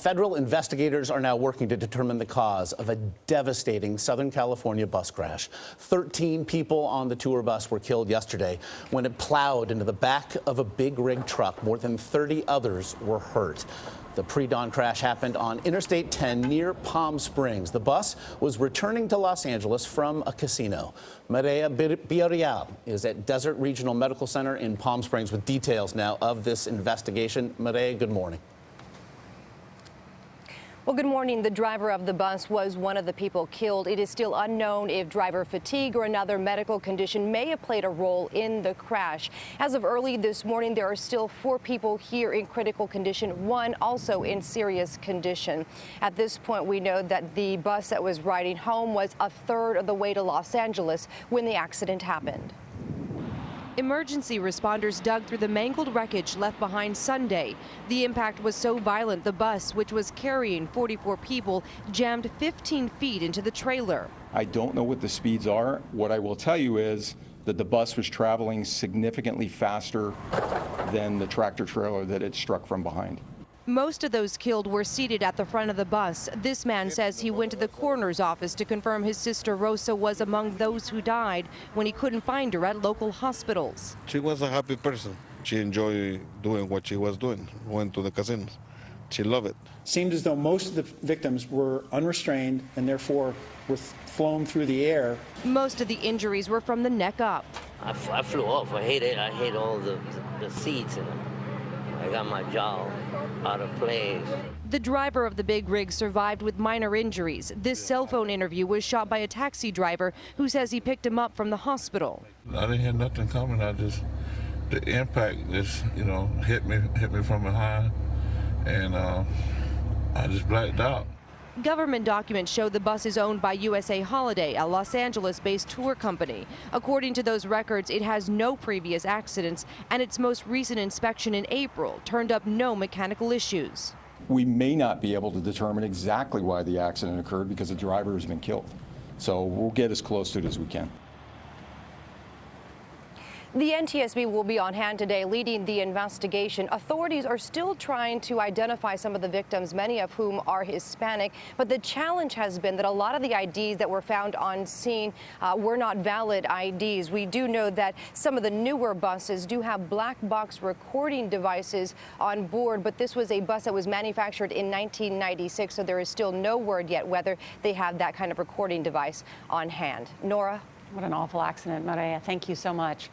Federal investigators are now working to determine the cause of a devastating Southern California bus crash. 13 people on the tour bus were killed yesterday when it plowed into the back of a big rig truck. More than 30 others were hurt. The pre-dawn crash happened on Interstate 10 near Palm Springs. The bus was returning to Los Angeles from a casino. Mireya Villarreal is at Desert Regional Medical Center in Palm Springs with details now of this investigation. Mireya, good morning. Well, good morning. The driver of the bus was one of the people killed. It is still unknown if driver fatigue or another medical condition may have played a role in the crash. As of early this morning, there are still 4 people here in critical condition, 1 also in serious condition. At this point, we know that the bus that was riding home was a third of the way to Los Angeles when the accident happened. Emergency responders dug through the mangled wreckage left behind Sunday. The impact was so violent the bus, which was carrying 44 people, jammed 15 feet into the trailer. I don't know what the speeds are. What I will tell you is that the bus was traveling significantly faster than the tractor trailer that it struck from behind. Most of those killed were seated at the front of the bus. This man says he went to the coroner's office to confirm his sister Rosa was among those who died when he couldn't find her at local hospitals. She was a happy person. She enjoyed doing what she was doing, went to the casinos. She loved it. Seemed as though most of the victims were unrestrained and therefore were flown through the air. Most of the injuries were from the neck up. I flew off. I hate it. I hate all the seats and I got my jaw out of place. The driver of the big rig survived with minor injuries. This cell phone interview was shot by a taxi driver who says he picked him up from the hospital. I didn't hear nothing coming. The impact just, hit me from behind, and I just blacked out. Government documents show the bus is owned by USA Holiday, a Los Angeles-based tour company. According to those records, it has no previous accidents, and its most recent inspection in April turned up no mechanical issues. We may not be able to determine exactly why the accident occurred because the driver has been killed. So we'll get as close to it as we can. The NTSB will be on hand today leading the investigation. Authorities are still trying to identify some of the victims, many of whom are Hispanic. But the challenge has been that a lot of the IDs that were found on scene were not valid IDs. We do know that some of the newer buses do have black box recording devices on board, but this was a bus that was manufactured in 1996, so there is still no word yet whether they have that kind of recording device on hand. Nora? What an awful accident, Mireya. Thank you so much.